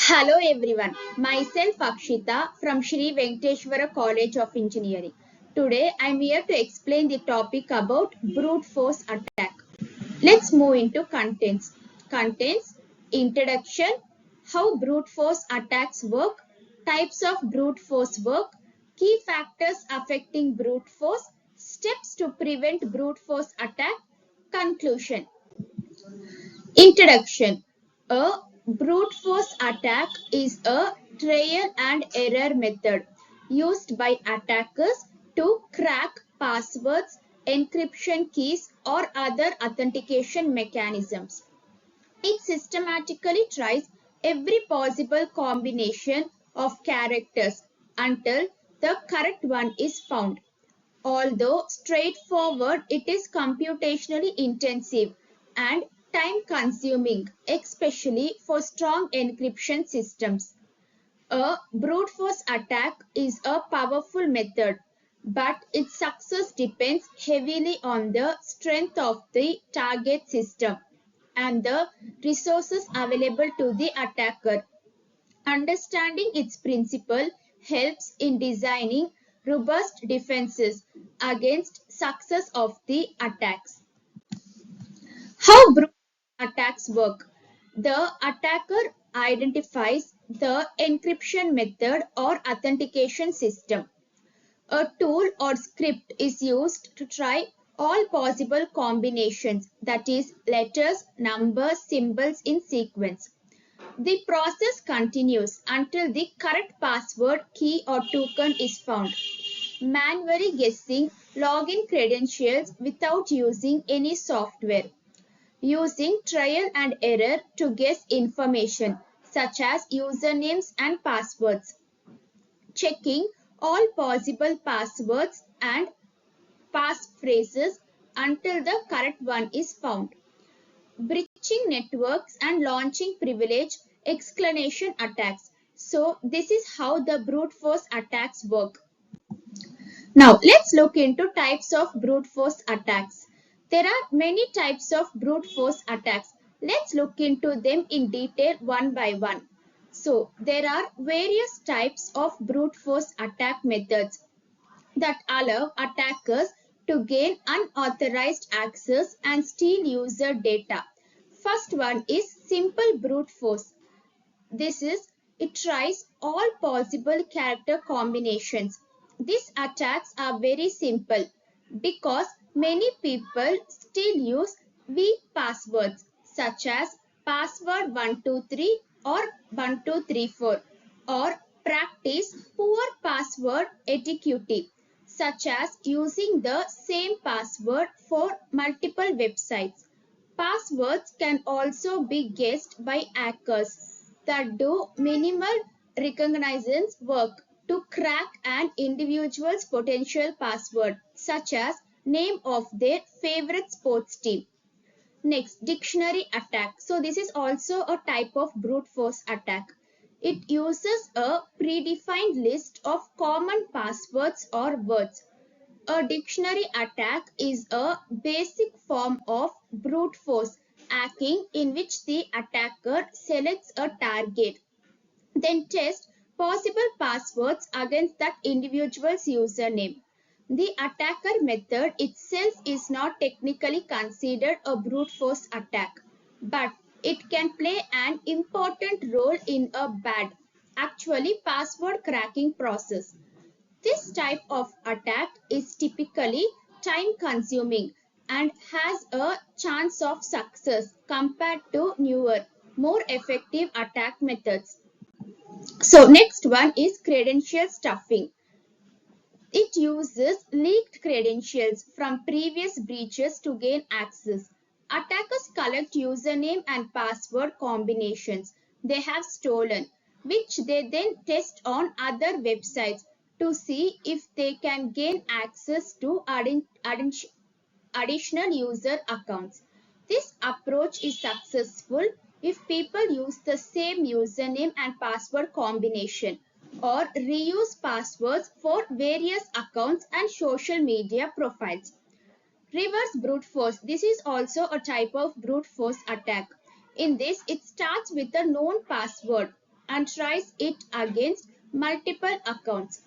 Hello everyone, myself Akshita from Shri Venkateshwara College of Engineering. Today I am here to explain the topic about brute force attack. Let's move into contents. Contents, introduction, how brute force attacks work, types of brute force work, key factors affecting brute force, steps to prevent brute force attack, conclusion. Introduction. A brute force attack is a trial and error method used by attackers to crack passwords, encryption keys, or other authentication mechanisms. It systematically tries every possible combination of characters until the correct one is found. Although straightforward, it is computationally intensive and time-consuming, especially for strong encryption systems. A brute force attack is a powerful method, but its success depends heavily on the strength of the target system and the resources available to the attacker. Understanding its principle helps in designing robust defenses against success of the attacks. How brute attacks work? The attacker identifies the encryption method or authentication system. A tool or script is used to try all possible combinations, that is, letters, numbers, symbols in sequence. The process continues until the correct password, key or token is found. Manually guessing login credentials without using any software. Using trial and error to guess information such as usernames and passwords. Checking all possible passwords and passphrases until the correct one is found. Breaching networks and launching privilege explanation attacks. So this is how the brute force attacks work. Now let's look into types of brute force attacks. There are many types of brute force attacks. Let's look into them in detail one by one. So there are various types of brute force attack methods that allow attackers to gain unauthorized access and steal user data. First one is simple brute force. This is, it tries all possible character combinations. These attacks are very simple because many people still use weak passwords such as password 123 or 1234 or practice poor password etiquette such as using the same password for multiple websites. Passwords can also be guessed by hackers that do minimal reconnaissance work to crack an individual's potential password, such as name of their favorite sports team. Next, dictionary attack. So this is also a type of brute force attack. It uses a predefined list of common passwords or words. A dictionary attack is a basic form of brute force hacking in which the attacker selects a target, then tests possible passwords against that individual's username. The attacker method itself is not technically considered a brute force attack, but it can play an important role in a bad, actually password cracking process. This type of attack is typically time consuming and has a chance of success compared to newer, more effective attack methods. So next one is credential stuffing. It uses leaked credentials from previous breaches to gain access. Attackers collect username and password combinations they have stolen, which they then test on other websites to see if they can gain access to additional user accounts. This approach is successful if people use the same username and password combination or reuse passwords for various accounts and social media profiles. Reverse brute force. This is also a type of brute force attack. In this, it starts with a known password and tries it against multiple accounts.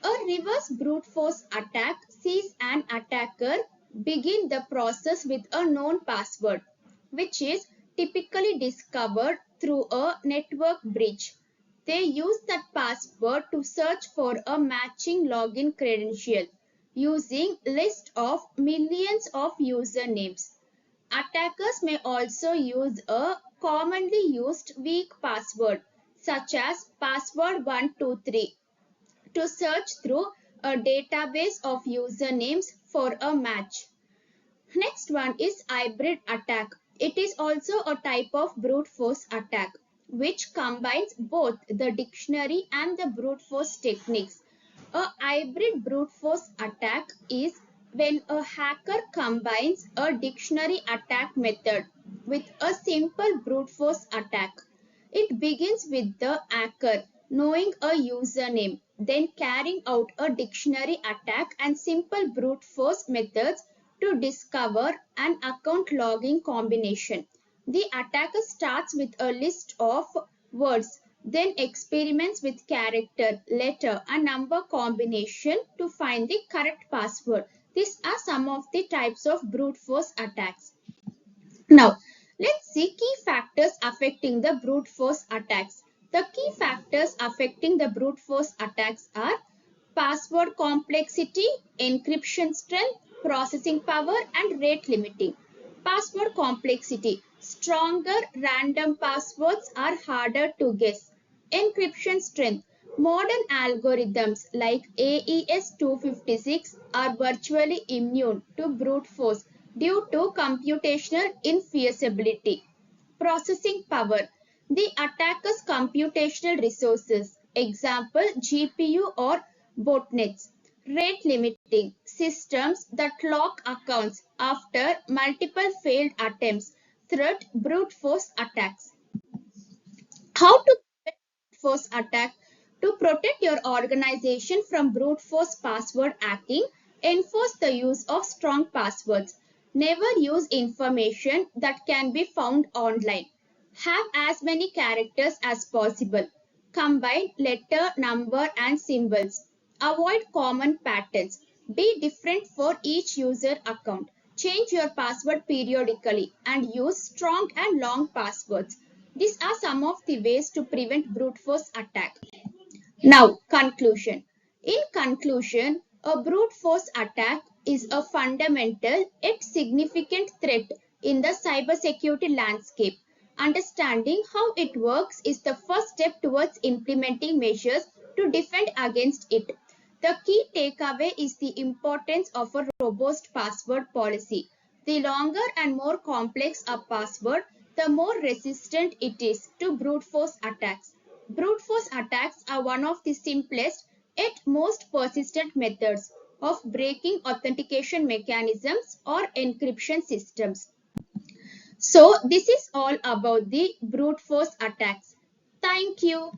A reverse brute force attack sees an attacker begin the process with a known password, which is typically discovered through a network breach. They use that password to search for a matching login credential using list of millions of usernames. Attackers may also use a commonly used weak password such as password 123 to search through a database of usernames for a match. Next one is hybrid attack. It is also a type of brute force attack which combines both the dictionary and the brute force techniques. A hybrid brute force attack is when a hacker combines a dictionary attack method with a simple brute force attack. It begins with the hacker knowing a username, then carrying out a dictionary attack and simple brute force methods to discover an account logging combination. The attacker starts with a list of words, then experiments with character, letter, and number combination to find the correct password. These are some of the types of brute force attacks. Now, let's see key factors affecting the brute force attacks. The key factors affecting the brute force attacks are password complexity, encryption strength, processing power, and rate limiting. Password complexity. Stronger random passwords are harder to guess. Encryption strength. Modern algorithms like AES 256 are virtually immune to brute force due to computational infeasibility. Processing power. The attacker's computational resources, example GPU or botnets. Rate limiting. Systems that lock accounts after multiple failed attempts. Threat brute force attacks. How to prevent brute force attack? To protect your organization from brute force password hacking, enforce the use of strong passwords. Never use information that can be found online. Have as many characters as possible. Combine letter, number, and symbols. Avoid common patterns. Be different for each user account. Change your password periodically and use strong and long passwords. These are some of the ways to prevent brute force attack. Now, conclusion. In conclusion, a brute force attack is a fundamental yet significant threat in the cybersecurity landscape. Understanding how it works is the first step towards implementing measures to defend against it. The key takeaway is the importance of a robust password policy. The longer and more complex a password, the more resistant it is to brute force attacks. Brute force attacks are one of the simplest yet most persistent methods of breaking authentication mechanisms or encryption systems. So, this is all about the brute force attacks. Thank you.